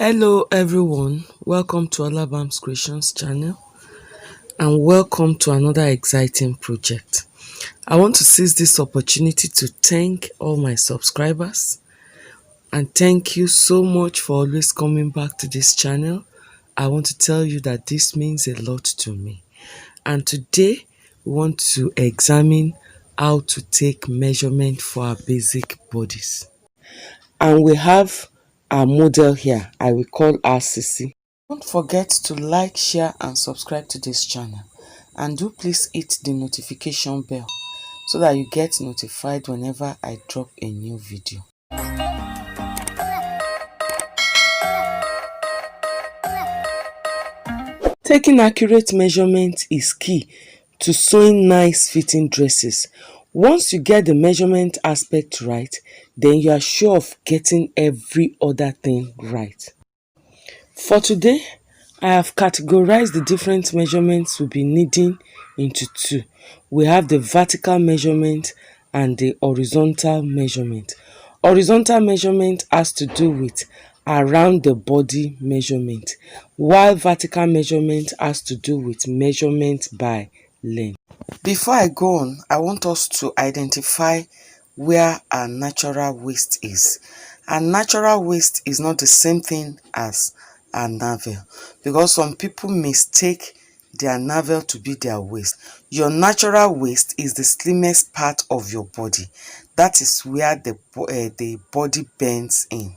Hello everyone, welcome to Alabam's Creations channel and welcome to another exciting project. I want to seize this opportunity to thank all my subscribers and thank you so much for always coming back to this channel. I want to tell you that this means a lot to me. And today we want to examine how to take measurement for our basic bodies. And we have our model here. I will call her Sisi. Don't forget to like, share and subscribe to this channel, and do please hit the notification bell so that you get notified whenever I drop a new video. Taking accurate measurement is key to sewing nice fitting dresses. Once you get the measurement aspect right, then you are sure of getting every other thing right. For today, I have categorized the different measurements we'll be needing into two. We have the vertical measurement and the horizontal measurement. Horizontal measurement has to do with around the body measurement, while vertical measurement has to do with measurement by length. Before I go on, I want us to identify where our natural waist is. Our natural waist is not the same thing as our navel, because some people mistake their navel to be their waist. Your natural waist is the slimmest part of your body. That is where the body bends in.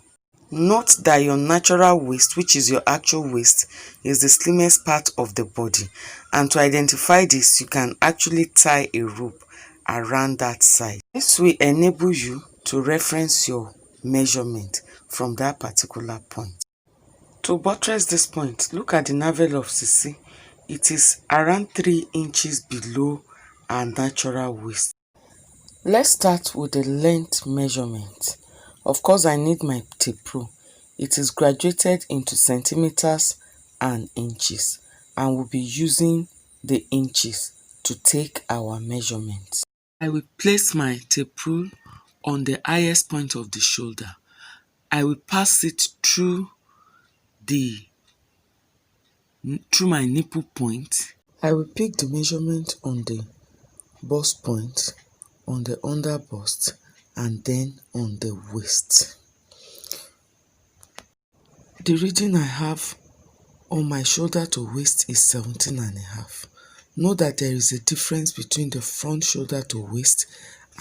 Note that your natural waist, which is your actual waist, is the slimmest part of the body. And to identify this, you can actually tie a rope around that side. This will enable you to reference your measurement from that particular point. To buttress this point, look at the navel of Sisi. It is around 3 inches below our natural waist. Let's start with the length measurement. Of course, I need my tape rule. It is graduated into centimeters and inches, and we'll be using the inches to take our measurements. I will place my tape rule on the highest point of the shoulder. I will pass it through my nipple point. I will pick the measurement on the bust point, on the under bust, and then on the waist. The reading I have on my shoulder to waist is 17.5. Note that there is a difference between the front shoulder to waist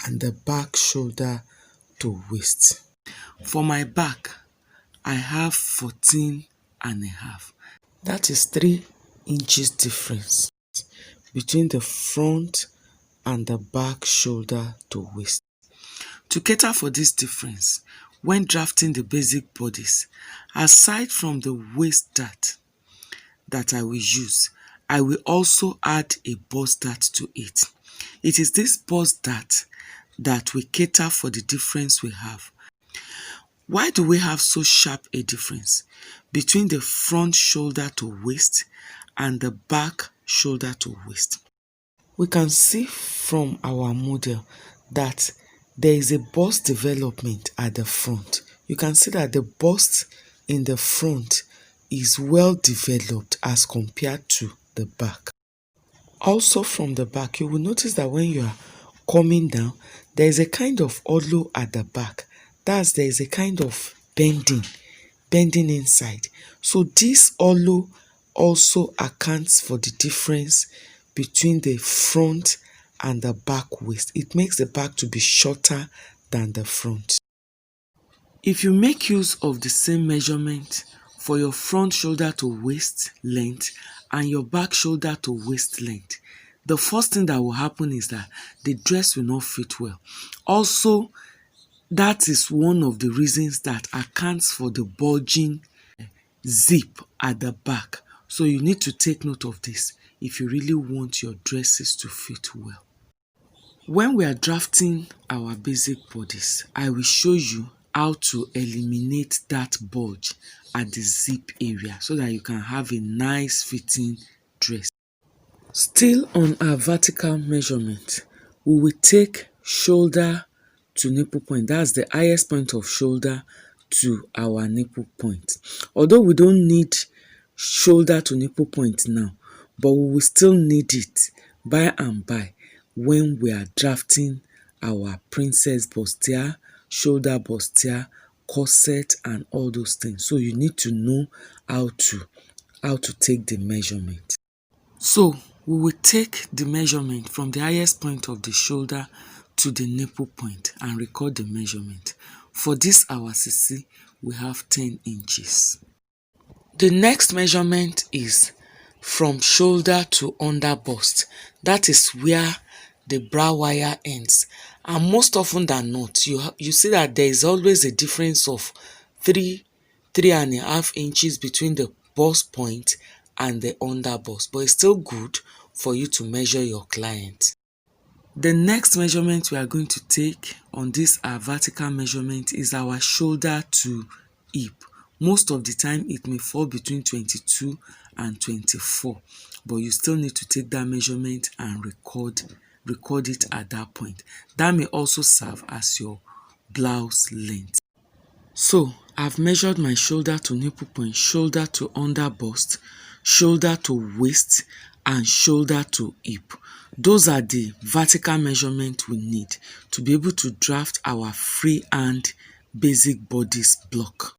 and the back shoulder to waist. For my back, I have 14.5. That is 3 inches difference between the front and the back shoulder to waist. To cater for this difference, when drafting the basic bodies, aside from the waist dart that I will use, I will also add a bust dart to it. It is this bust dart that will cater for the difference we have. Why do we have so sharp a difference between the front shoulder to waist and the back shoulder to waist? We can see from our model that there is a bust development at the front. You can see that the bust in the front is well developed as compared to the back. Also from the back, you will notice that when you are coming down, there is a kind of hollow at the back. That's there is a kind of bending inside. So this hollow also accounts for the difference between the front and the back waist. It makes the back to be shorter than the front. If you make use of the same measurement for your front shoulder to waist length and your back shoulder to waist length, the first thing that will happen is that the dress will not fit well. Also, that is one of the reasons that accounts for the bulging zip at the back. So you need to take note of this if you really want your dresses to fit well. When we are drafting our basic bodies, I will show you how to eliminate that bulge at the zip area so that you can have a nice fitting dress. Still on our vertical measurement, we will take shoulder to nipple point. That's the highest point of shoulder to our nipple point. Although we don't need shoulder to nipple point now, but we will still need it by and by when we are drafting our princess bustier, shoulder bustier, corset and all those things. So you need to know how to take the measurement. So we will take the measurement from the highest point of the shoulder to the nipple point and record the measurement. For this our sisi, we have 10 inches. The next measurement is from shoulder to under bust. That is where the brow wire ends. And most often than not, you see that there is always a difference of 3.5 inches between the bust point and the under bust. But it's still good for you to measure your client. The next measurement we are going to take on this our vertical measurement is our shoulder to hip. Most of the time it may fall between 22 and 24, but you still need to take that measurement and record it at that point. That may also serve as your blouse length. So I've measured my shoulder to nipple point, shoulder to under bust, shoulder to waist and shoulder to hip. Those are the vertical measurement we need to be able to draft our freehand basic bodice block.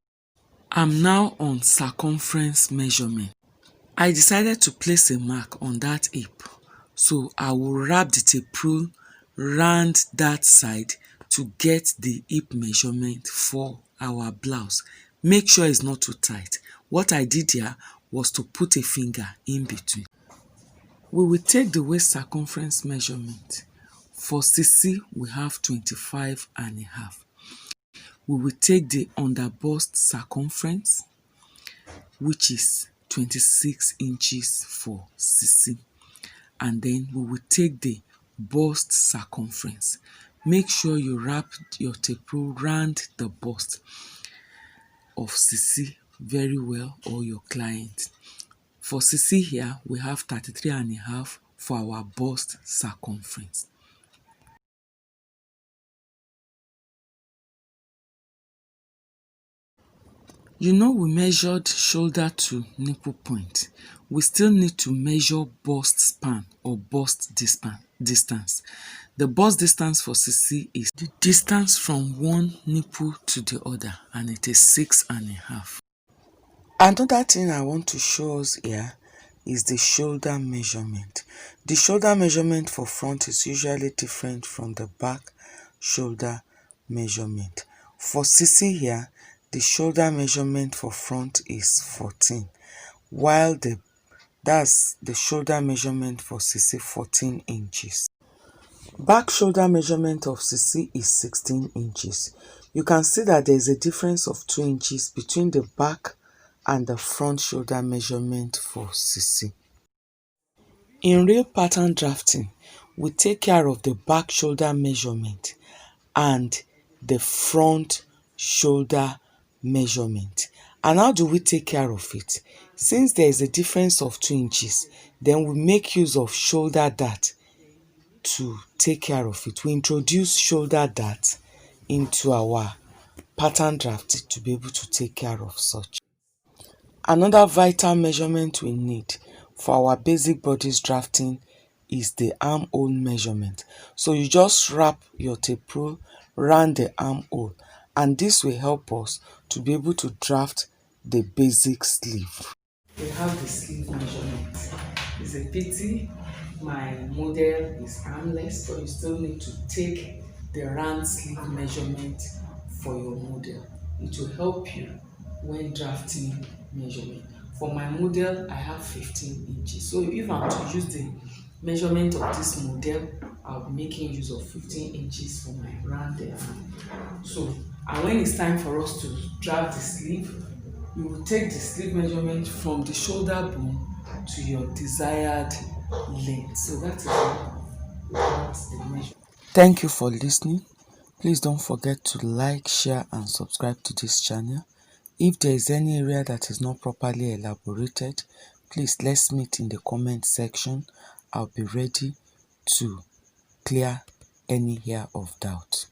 I'm now on circumference measurement. I decided to place a mark on that hip. So I will wrap the tape rule round that side to get the hip measurement for our blouse. Make sure it's not too tight. What I did here was to put a finger in between. We will take the waist circumference measurement. For sisi, we have 25.5. We will take the under bust circumference, which is 26 inches for sisi. And then we will take the bust circumference. Make sure you wrap your tape rule round the bust of sisi very well, or your client. For sisi here, we have 33.5 for our bust circumference. You know we measured shoulder to nipple point. We still need to measure bust span or bust distance. The bust distance for sisi is the distance from one nipple to the other, and it is 6.5. Another thing I want to show us here is the shoulder measurement. The shoulder measurement for front is usually different from the back shoulder measurement. For sisi here, the shoulder measurement for front is 14, while that's the shoulder measurement for sisi 14 inches. Back shoulder measurement of sisi is 16 inches. You can see that there is a difference of 2 inches between the back and the front shoulder measurement for sisi. In real pattern drafting, we take care of the back shoulder measurement and the front shoulder measurement. And how do we take care of it? Since there is a difference of 2 inches, then we make use of shoulder dart to take care of it. We introduce shoulder dart into our pattern draft to be able to take care of such. Another vital measurement we need for our basic bodice drafting is the armhole measurement. So you just wrap your tape rule around the armhole, and this will help us to be able to draft the basic sleeve. We have the sleeve measurement. It's a pity my model is armless, so you still need to take the round sleeve measurement for your model. It will help you when drafting measurement. For my model, I have 15 inches. So if I'm to use the measurement of this model, I'll be making use of 15 inches for my round arm. So, and when it's time for us to draft the sleeve, you will take the sleeve measurement from the shoulder bone to your desired length. So that is what the measurement. Thank you for listening. Please don't forget to like, share and subscribe to this channel. If there is any area that is not properly elaborated, please let's meet in the comment section. I'll be ready to clear any hair of doubt.